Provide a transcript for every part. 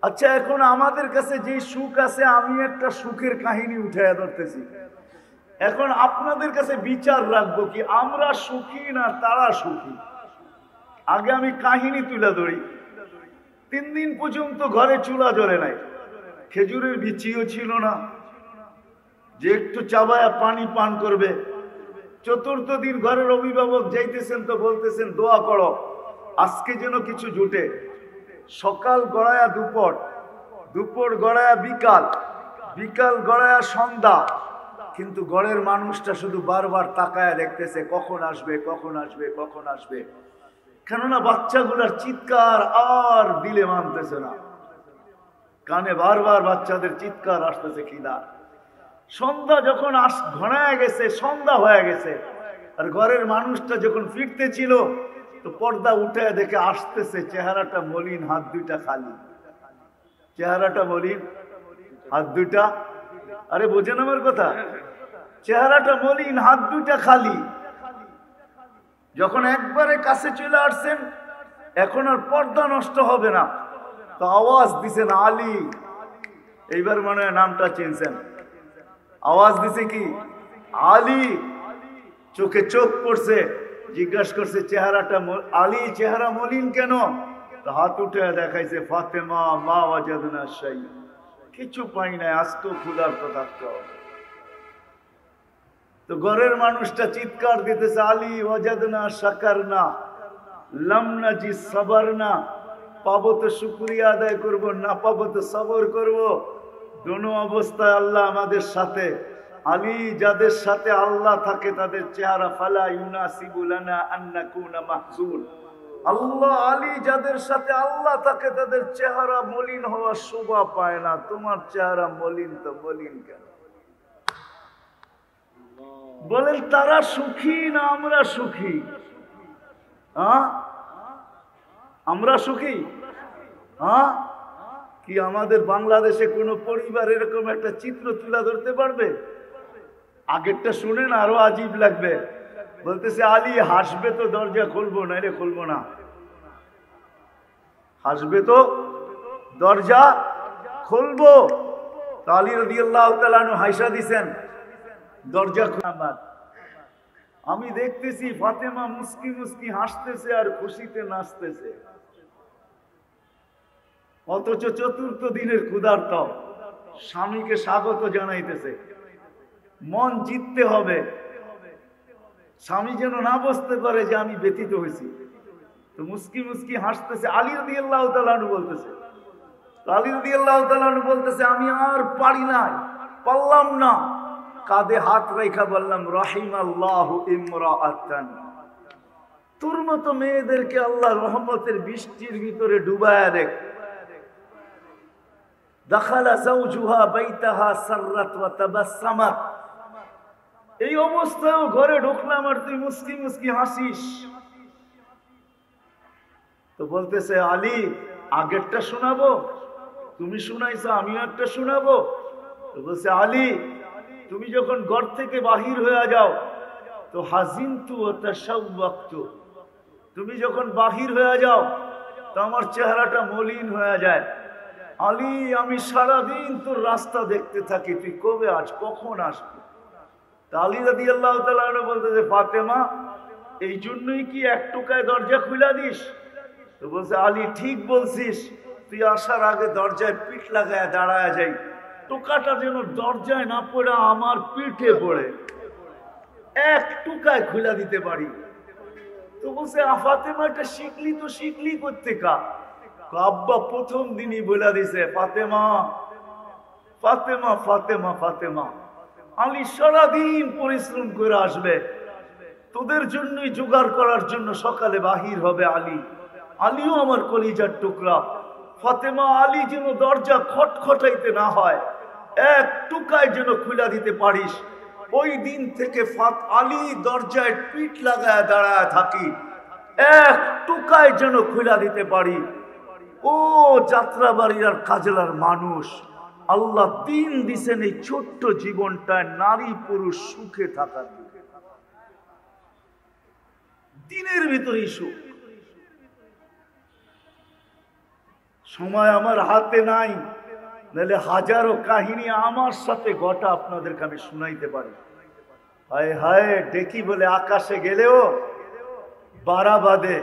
আচ্ছা, এখন আমাদের কাছে যে সুখ আছে, আমি একটা সুখের কাহিনী উঠাইয়া ধরতেছি। এখন আপনাদের কাছে বিচার রাখবো কি আমরা সুখী না তারা সুখী। আগে আমি কাহিনী তুলে ধরি। 3 দিন পর্যন্ত ঘরে চুলা জ্বলে নাই, খেজুরের বিচিও ছিল না যে একটু চাবায়া পানি পান করবে। 4র্থ দিন ঘরের অভিভাবক যাইতেছেন তো বলতেছেন দোয়া করো আজকে যেন কিছু জুটে। সকাল গড়ায়া দুপুর, দুপুর গড়ায়া বিকাল, বিকাল গড়ায়া সন্ধ্যা, কিন্তু ঘরের মানুষটা শুধু বারবার তাকায়া দেখতেছে কখন আসবে, কখন আসবে, কখন আসবে। কেননা বাচ্চাগুলার চিৎকার আর দিলে মানতেছে না, কানে বারবার বাচ্চাদের চিৎকার আসতেছে খিদা। সন্ধ্যা যখন ঘনায় গেছে, সন্ধ্যা হয়ে গেছে, আর ঘরের মানুষটা যখন ফিরতে ছিল তো পর্দা উঠে দেখে আসতেছে, চেহারাটা মলিন, হাত দুইটা খালি। চেহারাটা মলিন, হাত দুইটা, আরে বোঝেন আমার কথা, চেহারাটা মলিন, হাত দুইটা খালি। যখন একবারে কাছে চলে আসছেন, এখন আর পর্দা নষ্ট হবে না, তো আওয়াজ দিছেন আলী। এইবার মনে হয় নামটা চিনছেন। আওয়াজ দিছে কি আলী, চোখে চোখ পড়ছে, জিজ্ঞাসা করছে চেহারাটা আলী চেহারা মলিন কেন? তো হাত উঠে দেখাইছে ফাতেমা মা ওয়াজাদনা শাই, কিছু পাই নাই, আজকেও ক্ষুধার্ত থাকতে হবে। তো ঘরের মানুষটা চিৎকার দিতেছে আলী ওয়াজাদনা শাকারনা লাম নাজি সাবারনা, পাবো তো শুকরিয়া আদায় করব, না পাবো তো সবর করব। দোনো অবস্থায় আল্লাহ আমাদের সাথে। আলী যাদের সাথে আল্লাহ থাকে তাদের চেহারা ফালা ইউনাসিবু লানা আন নাকুনা মাহজুন। আল্লাহ আলী যাদের সাথে আল্লাহ থাকে তাদের চেহারা মলিন হওয়ার শোভা পায় না। তোমার চেহারা মলিন, তো মলিন কেন? বলেন তারা সুখী না আমরা সুখী? আমরা সুখী? কি আমাদের বাংলাদেশে কোন পরিবার এরকম একটা চিত্র তুলে ধরতে পারবে? আগেরটা শুনেন আরো আজীব লাগবে। বলতেছে আলী হাসবে তো দরজা খুলবো, নাইলে খুলবো না। হাসবে তো দরজা খুলবো। আলী রাদিয়াল্লাহু তাআলা আনহু হাইসা দিছেন, দরজা খোলা। আমি দেখতেছি ফাতেমা মুস্কি মুস্কি হাসতেছে আর খুশিতে নাচতেছে, অথচ 4র্থ দিনের ক্ষুধার্ত স্বামীকে স্বাগত জানাইতেছে। মন জিততে হবে, স্বামী যেন না বুঝতে পারে যে আমি ব্যথিত হয়েছি। তো মুস্কি মুস্কি হাসতেছে। আলী রাদিয়াল্লাহু তাআলা আনহু বলতেছে, আলী রাদিয়াল্লাহু তাআলা আনহু বলতেছে আমি আর পারি নাই, পারলাম না। কাঁধে হাত রেখা বললাম রাহিমাল্লাহু ইমরাআতান, তোর মতো মেয়েদেরকে আল্লাহ রহমতের বৃষ্টির ভিতরে ডুবায়া দেখ। দাখালা যাওজুহা বাইতাহা সাররাত ওয়া তাবাসসামাত, এই অবস্থায়ও ঘরে ঢুকলাম আর তুই মুস্কি মুস্কি হাসিস। তো বলতেছে আলী আগেরটা শোনাবো, তুমি শুনাইছো আমিও একটা শোনাবো। তো বলছে আলী তুমি যখন ঘর থেকে বাহির হয়ে যাও তো হাজিনতু ওয়া তাশাওয়াকতু, তুমি যখন বাহির হয়ে যাও তো আমার চেহারাটা মলিন হয়ে যায়। আলী আমি সারাদিন তোর রাস্তা দেখতে থাকি, তুই কবে আজ কখন আসবি? আলী রাদিয়াল্লাহু তাআলা বলতেছে ফাতেমা এই জন্যই কি এক টোকায় দরজা খুলে দিস? তো বলছে আলী ঠিক বলছিস, তুই আসার আগে দরজায় পিঠ লাগায় দাঁড়ায় যাই, টোকাটা যেন দরজায় না পড়ে আমার পিঠে পড়ে, এক টোকায় খুলে দিতে পারি। তো বলছে ফাতেমা এটা শিখলি তো শিখলি করতে কা? আব্বা প্রথম দিনই বলে দিছে ফাতেমা ফাতেমা ফাতেমা ফাতেমা। আলী সারাদিন পরিশ্রম করে আসবে, তোদের জন্যই জোগাড় করার জন্য সকালে বাহির হবে আলী। আলীও আমার কলিজার টুকরা। ফাতেমা আলী যেন দরজা খটখটাইতে না হয়, এক টুকায় যেন খুলে দিতে পারিস। ওই দিন থেকে আলী দরজায় পিঠ লাগায় দাঁড়ায় থাকি, এক টুকায় যেন খুলে দিতে পারি। ও যাত্রাবাড়ির আর কাজলার মানুষ, আল্লাহ দিন দিছেন এই ছোট্ট জীবনটায় নারী পুরুষ সুখে থাকার, দিনের ভিতরেই সুখ। সময় আমার হাতে নাই, নাহলে হাজারো কাহিনী আমার সাথে ঘটা আপনাদেরকে আমি শুনাইতে পারি। হায় হায় ডেকি বলে আকাশে গেলেও বাড়া বাঁধে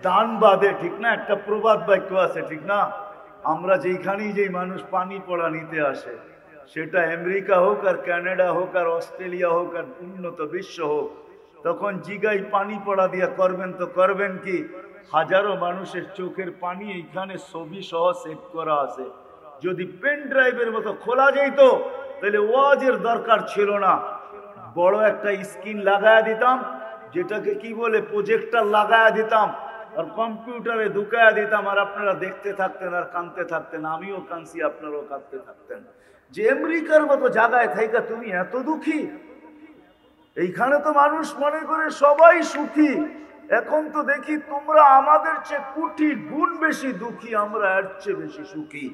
দান বাঁধে, ঠিক না? একটা প্রবাদ বাক্য আছে, ঠিক না? আমরা যেখানেই যেই মানুষ পানি পড়া নিতে আসে, সেটা আমেরিকা হোক আর কানাডা হোক আর অস্ট্রেলিয়া হোক আর উন্নত বিশ্ব হোক, তখন জিগাই পানি পড়া দিয়ে করবেন তো করবেন কি? হাজারো মানুষের চোখের পানি এইখানে ছবি সহ সেভ করা আছে। যদি পেন ড্রাইভের মতো খোলা যেত তাহলে ওয়াজের দরকার ছিল না, বড় একটা স্ক্রিন লাগায়া দিতাম, যেটাকে কি বলে প্রজেক্টর লাগায়া দিতাম, আর কম্পিউটারে ঢুকায়া দিতাম, আর আপনারা দেখতে থাকতেন আর কাঁদতে থাকতেন। আমিও কাঁদছি, আপনারাও কাঁদতে থাকতেন যে আমেরিকার মতো জায়গায় থাইকা তুমি এত দুঃখী। এইখানে তো মানুষ মনে করে সবাই সুখী। এখন তো দেখি তোমরা আমাদের চেয়ে কোটি গুণ বেশি দুঃখী, আমরা এর চেয়ে বেশি সুখী।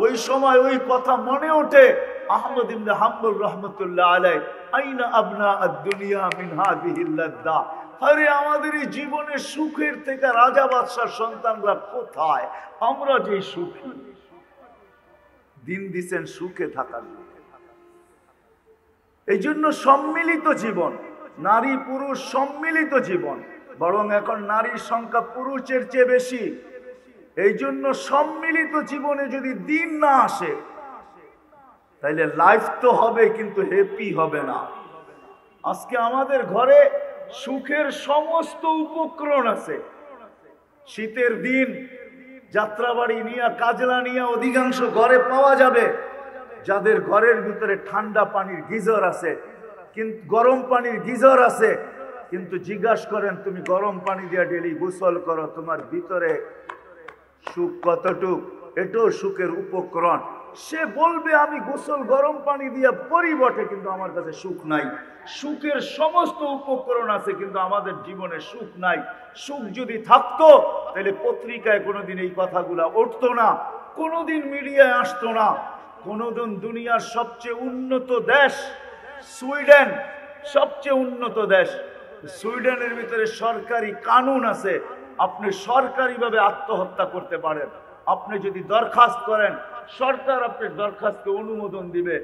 ওই সময় ওই কথা মনে ওঠে আহমদ ইবনে হাম্বল রহমতুল্লাহ আলাইহি, আইনা আবনা আদ-দুনিয়া মিন হাযিহিল লাযযা। আরে আমাদের এই জীবনের সুখের থেকে রাজা বাদশার সন্তানরা কোথায়? আমরা যে সুখী, দিন দিছেন সুখে থাকার। এই জন্য সম্মিলিত জীবন, নারী পুরুষ সম্মিলিত জীবন, বরং এখন নারীর সংখ্যা পুরুষের চেয়ে বেশি। এই জন্য সম্মিলিত জীবনে যদি দিন না আসে তাইলে লাইফ তো হবে কিন্তু হ্যাপি হবে না। আজকে আমাদের ঘরে সুখের সমস্ত উপকরণ আছে। শীতের দিন যাত্রাবাড়ি নিয়ে কাজলা নিয়ে অধিকাংশ ঘরে পাওয়া যাবে, যাদের ঘরের ভিতরে ঠান্ডা পানির গিজার আছে, কিন্তু গরম পানির গিজার আছে, কিন্তু জিজ্ঞাসা করেন তুমি গরম পানি দিয়ে ডেলি গোসল করো, তোমার ভিতরে সুখ কতটুক? এটাও সুখের উপকরণ। সে বলবে আমি গোসল গরম পানি দিয়ে পরি বটে, কিন্তু আমার কাছে সুখ নাই। সুখের সমস্ত উপকরণ আছে, কিন্তু আমাদের জীবনে সুখ নাই। সুখ যদি থাকতো তাহলে পত্রিকায় কোনোদিন এই কথাগুলা উঠতো না, কোনোদিন মিডিয়ায় আসতো না। কোনোদিন দুনিয়ার সবচেয়ে উন্নত দেশ সুইডেন, সবচেয়ে উন্নত দেশ, সুইডেনের ভিতরে সরকারি কানুন আছে, আপনি সরকারিভাবে আত্মহত্যা করতে পারেন। আপনি যদি দরখাস্ত করেন, সরকার আপনার দরখাস্তকে অনুমোদন দিবে,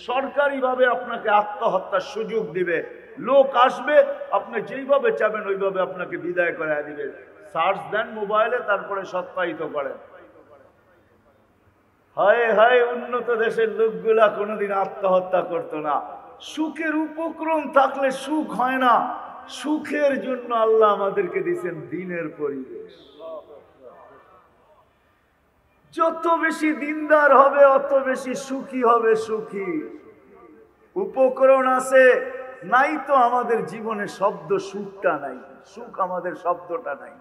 সরকারিভাবে আপনাকে আত্মহত্যার সুযোগ দিবে। লোক আসবে, আপনি যেইভাবে চাবেন ওইভাবে আপনাকে বিদায় করে দিবে। সার্চ দেন মোবাইলে, তারপরে সত্যায়িত করেন। হায় হায়, উন্নত দেশের লোকগুলা কোনোদিন আত্মহত্যা করতো না। সুখের উপক্রম থাকলে সুখ হয় না। সুখের জন্য আল্লাহ আমাদেরকে দিয়েছেন দিনের পরিবেশ। যত বেশি দিনদার হবে অত বেশি সুখী হবে। সুখী উপকরণ আছে, নাই তো আমাদের জীবনে শব্দ সুখটা নাই, সুখ আমাদের শব্দটা নাই।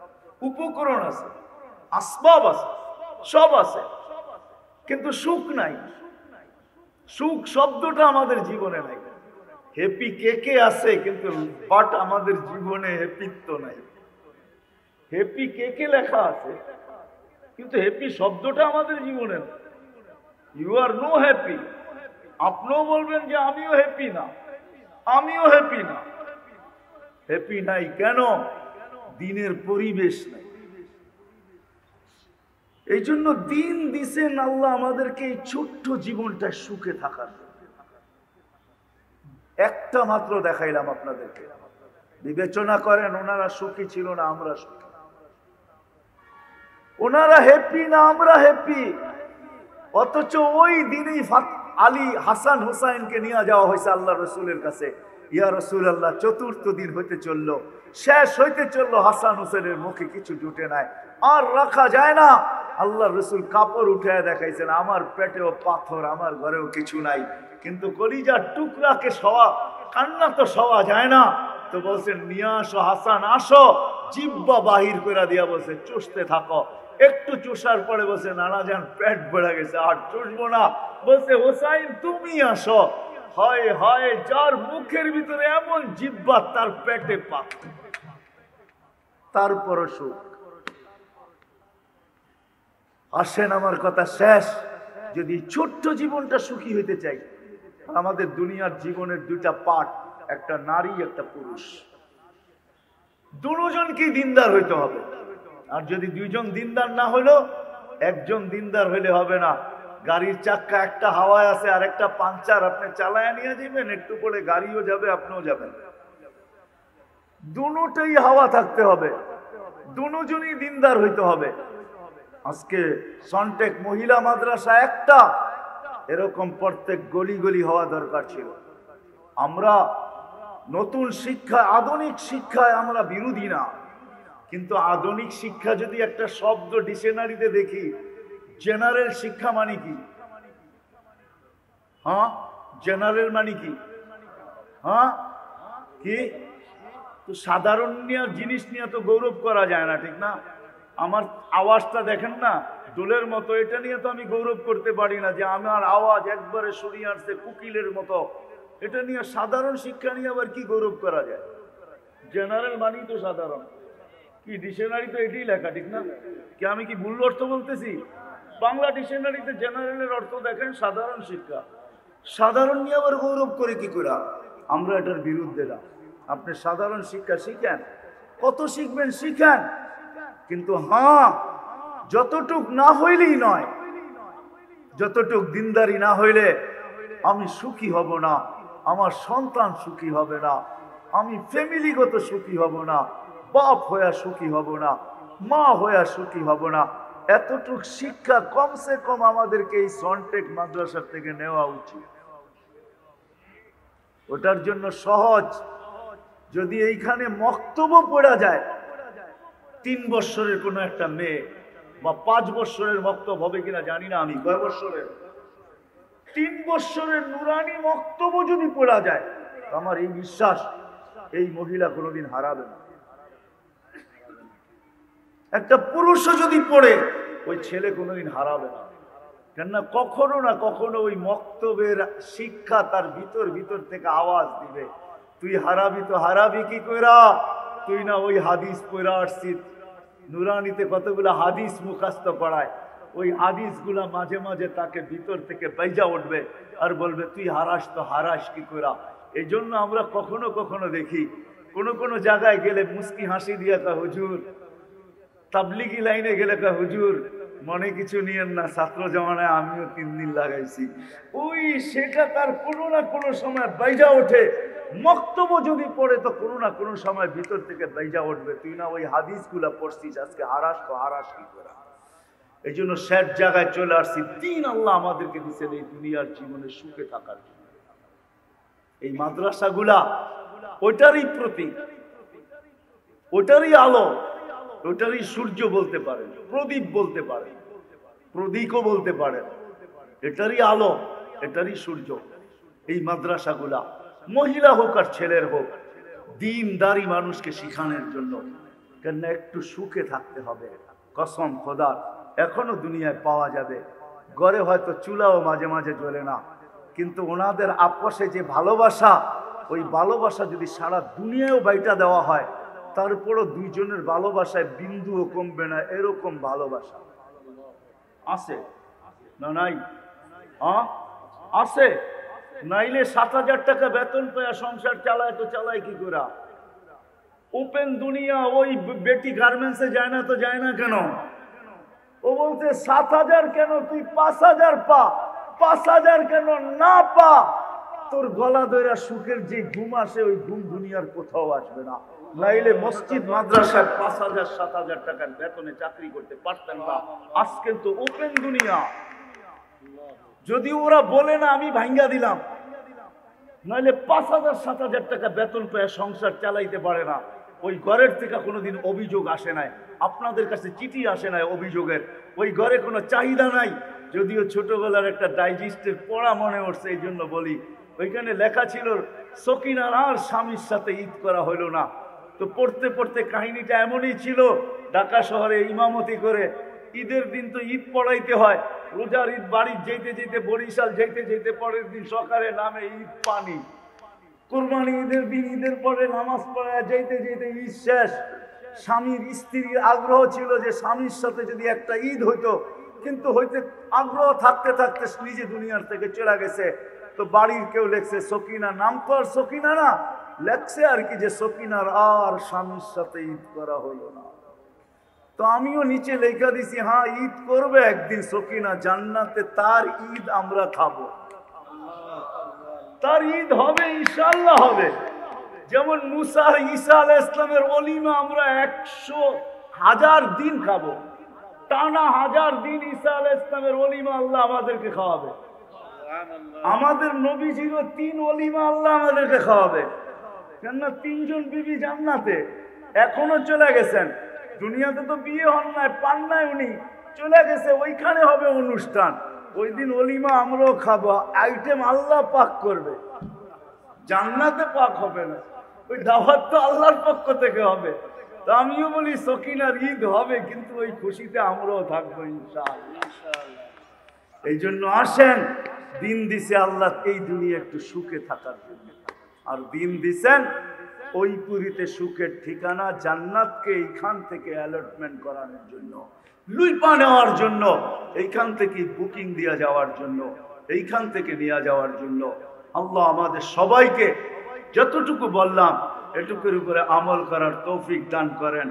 উপকরণ আছে, আসবাব আছে, সব আছে, কিন্তু সুখ নাই। সুখ শব্দটা আমাদের জীবনে নাই। হ্যাপি কে কে আছে, কিন্তু বাট আমাদের জীবনে হ্যাপিত্ব নাই। হ্যাপি কে কে লেখা আছে, কিন্তু হ্যাপি শব্দটা আমাদের জীবনে নাই। You are no happy. আপনিও বলবেন যে আমিও হ্যাপি না, আমিও হ্যাপি না। হ্যাপি নাই কেন? দিনের পরিবেশ নাই। এই জন্য দিন দিছেন আল্লাহ আমাদেরকে এই ছোট্ট জীবনটা সুখে থাকার। একটা মাত্র দেখাইলাম আপনাদেরকে, বিবেচনা করেন ওনারা সুখী ছিল না, আমরা সুখী। ওনারা হ্যাপি না, আমরা হ্যাপি। অথচ ওই দিনেই আলী হাসান হুসাইনকে নিয়ে যাওয়া হয়েছে আল্লাহ রসুলের কাছে। ইয়া রাসূলুল্লাহ, চতুর্থ দিন হইতে চললো, শেষ হইতে চললো, হাসান হুসেনের মুখে কিছু জুটে নাই, আর রাখা যায় না। আল্লাহ রসুল কাপড় উঠে দেখাইছেন, আমার পেটেও পাথর, আমার ঘরেও কিছু নাই, কিন্তু কলিজার টুকরাকে সওয়া, কান্না তো সওয়া যায় না। তো বলছেন নিয়ে আসো হাসান, আসো। জিব্বা বাহির করে দিয়া বলছে চুষতে থাকো। একটু চুষার পরে বলছে নানা যান পেট বেড়ে গেছে, আর চুষবো না। বলছে হোসাইন তুমি আসো। হয় হয়, যার মুখের ভিতরে এমন জিব্বা, তার পেটে পাথর, তারপরও সুখ। আসেন, আমার কথা শেষ। যদি ছোট্ট জীবনটা সুখী হইতে চাই, আমাদের দুনিয়ার জীবনের দুইটা পার্ট, একটা নারী একটা পুরুষ, দুজনকেই দিনদার হইতে হবে। আর যদি দুইজন দিনদার না হইলো একজন দিনদার হইলে হবে না। গাড়ির চাক্কা একটা হাওয়ায় আছে আর একটা পাঞ্চার, আপনি চালায় নিয়ে যাবেন, একটু পরে গাড়িও যাবে, আপনিও যাবেন। দুটোই হাওয়া থাকতে হবে, দুজনই দিনদার হইতে হবে। আজকে সনটেক মহিলা মাদ্রাসা একটা, এরকম প্রত্যেক গলি গলি হওয়া দরকার ছিল। আমরা নতুন শিক্ষা, আধুনিক শিক্ষায় আমরা বিরোধী না, কিন্তু আধুনিক শিক্ষা যদি একটা শব্দ ডিকশনারিতে দেখি, জেনারেল শিক্ষা মানে কি? হ্যাঁ, জেনারেল মানে কি? হ্যাঁ, কি? তো সাধারণ জিনিস নিয়ে তো গৌরব করা যায় না, ঠিক না? আমার আওয়াজটা দেখেন না, দোলের মতো, এটা নিয়ে তো আমি গৌরব করতে পারি না যে আমার আওয়াজ একবারে সরিয়ে আসছে কুকিলের মতো। এটা নিয়ে সাধারণ শিক্ষা নিয়ে আবার কি গৌরব করা যায়? জেনারেল মানেই তো সাধারণ। কি ডিকশনারি তো এটাই লেখা, ঠিক না? কি আমি কি ভুল অর্থ বলতেছি? বাংলা ডিকশনারিতে জেনারেলের অর্থ দেখেন সাধারণ শিক্ষা। সাধারণ নিয়ে আবার গৌরব করে কি করে? আমরা এটার বিরুদ্ধে না। আপনি সাধারণ শিক্ষা শিখেন, কত শিখবেন শিখেন, কিন্তু হ্যাঁ, যতটুক না হইলেই নয়, যতটুক দিনদারি না হইলে আমি সুখী হব না, আমার সন্তান সুখী হবে না, আমি ফ্যামিলিগত সুখী হব না, বাপ হইয়া সুখী হব না, মা হইয়া সুখী হব না। এতটুক শিক্ষা কমসে কম আমাদেরকে এই সনটেক মাদ্রাসা থেকে নেওয়া উচিত। ওটার জন্য সহজ, যদি এইখানে মক্তব্য পড়া যায়, 3 বছরের কোনো একটা মেয়ে বা 5 বছরের মক্তব্য হবে কিনা জানি না, আমি কয় বছরের, 3 বছরের নুরানি মক্তব্য যদি পড়া যায়, আমার এই বিশ্বাস এই মহিলা কোনোদিন হারাবে না। একটা পুরুষও যদি পড়ে, ওই ছেলে কোনোদিন হারাবে না। কেননা কখনো না কখনো ওই মক্তবের শিক্ষা তার ভিতর থেকে আওয়াজ দিবে, তুই হারাবি তো হারাবি কি কইরা? তুই না ওই হাদিস পড়া আসছিস, নুরানিতে কতগুলা হাদিস মুখস্থ করায়, ওই হাদিসগুলা মাঝে মাঝে তাকে ভিতর থেকে বাইজা উঠবে আর বলবে তুই হারাস তো হারাস কি কইরা। এই জন্য আমরা কখনো কখনো দেখি কোনো জায়গায় গেলে মুস্কি হাসি দিয়ে কা হুজুর, তাবলিগি লাইনে গেলে কা হুজুর মনে কিছু নিয়েন না, ছাত্র জমানায় আমিও 3 দিন লাগাইছি। ওই সেটা তার কোনো না কোনো সময় বাইজা ওঠে। মক্তব্য যদি পড়ে তো কোনো না কোনো সময় ভিতর থেকে বাইজা উঠবে, তুই না ওই হাদিসগুলা পড়ছিস, আজকে হারাস তো হারাস কি করা। এই জন্য শেষ জায়গায় চলে আসছি, দিন আল্লাহ আমাদেরকে দিচ্ছেন এই দুনিয়ার জীবনে সুখে থাকার জন্য। এই মাদ্রাসাগুলা ওইটারই প্রতীক, ওটারই আলো, ওটারই সূর্য বলতে পারেন, প্রদীপ বলতে পারেন, প্রদীপও বলতে পারেন। এটারই আলো, এটারই সূর্য এই মাদ্রাসাগুলা, মহিলা হোক আর ছেলের হোক, দিনদারি মানুষকে শিখানোর জন্য। কেন একটু সুখে থাকতে হবে, কসম খোদার এখনো দুনিয়ায় পাওয়া যাবে। ঘরে হয়তো চুলাও মাঝে মাঝে জ্বলে না, কিন্তু ওনাদের আপসে যে ভালোবাসা, ওই ভালোবাসা যদি সারা দুনিয়ায়ও বাইটা দেওয়া হয়, তারপরও দুইজনের ভালোবাসায় বিন্দুও কমবে না, এরকম ভালোবাসা আছে না? নাই? আছে। নাইলে 7,000 টাকা বেতন পেয়ে সংসার চালায় তো চালায় কি করে? ওপেন দুনিয়া, ওই বেটি গার্মেন্টসে যায় না তো যায় না কেন? ও বলছে 7,000 কেন, তুই 5,000 পা, 5,000 কেন না পা, তোর গলা ধরে সুখের যে ঘুম আসে ওই ঘুম দুনিয়ার কোথাও আসবে না। নাইলে মসজিদ মাদ্রাসায় 5,000 7,000 টাকার বেতনে চাকরি করতে পারতেন না। আজকে তো ওপেন দুনিয়া, যদি ওরা বলে না আমি ভাঙ্গা দিলাম, নাইলে 5,000 7,000 টাকা বেতন পেয়ে সংসার চালাইতে পারে না। ওই ঘরের থেকে কোনোদিন অভিযোগ আসে নাই, আপনাদের কাছে চিঠি আসে নাই অভিযোগের, ওই ঘরে কোনো চাহিদা নাই। যদিও ছোটবেলার একটা ডাইজেস্টের পড়া মনে উঠছে, এই জন্য বলি, ওইখানে লেখা ছিল সকিনার আর স্বামীর সাথে ঈদ করা হইল না। তো পড়তে পড়তে কাহিনীটা এমনই ছিল, ঢাকা শহরে ইমামতি করে ঈদের দিন তো ঈদ পড়াইতে হয়, রোজার ঈদ বাড়ি যেতে যেতে বরিশাল যেতে যেতে পরের দিন সকালে নামে ঈদ পানি, কুরবানি ঈদের দিন ঈদের পরে নামাজ পড়ায় যেতে যেতে ঈদ শেষ। স্বামীর স্ত্রীর আগ্রহ ছিল যে স্বামীর সাথে যদি একটা ঈদ হইতো, কিন্তু হইতে আগ্রহ থাকতে থাকতে নিজে দুনিয়ার থেকে চলে গেছে। তো বাড়ির কেউ লেখছে সকিনা, নাম তো আর সকিনা না, লেখছে আর কি যে সকিনার আর স্বামীর সাথে ঈদ করা হলো না। তো আমিও নিচে লেখা দিছি, হ্যাঁ ঈদ করবে একদিন সকিনা জান্নাতে, তার ঈদ আমরা খাবো, তার ঈদ হবে, ইনশাআল্লাহ হবে। যেমন মুসা আর ঈসা আলাইহিস সালামের ওলিমা আমরা 100,000 দিন খাবো, টানা 1000 দিন ঈসা আলাইহিস সালামের ওলিমা আল্লাহ আমাদেরকে খাওয়াবে। আমাদের নবীজিরও 3 ওলিমা আল্লাহ আমাদেরকে খাওয়াবে, কেননা 3 জন বিবি জান্নাতে এখনো চলে গেছেন, দুনিয়াতে তো বিয়ে হন নাই, পান নাই, উনি চলে গেছে, ওইখানে হবে অনুষ্ঠান, ওই দিন ওলিমা আমরাও খাবো। আইটেম আল্লাহ পাক করবে, জান্নাতে পাক হবে না, ওই দাওয়াত তো আল্লাহর পক্ষ থেকে হবে। তো আমিও বলি সকিনার ঈদ হবে, কিন্তু ওই খুশিতে আমরাও থাকবো ইনশাআল্লাহ। এই জন্য আসেন, দিন দিছে আল্লাহ এই দুনিয়া একটু সুখে থাকার জন্য, আর দিন দিছেন ওই পুরীতে সুখের ঠিকানা জান্নাতকে এইখান থেকে অ্যালটমেন্ট করানোর জন্য, লুইপা নেওয়ার জন্য, এইখান থেকে বুকিং দিয়ে যাওয়ার জন্য, এইখান থেকে নিয়ে যাওয়ার জন্য। আল্লাহ আমাদের সবাইকে যতটুকু বললাম এটুকুর উপরে আমল করার তৌফিক দান করেন।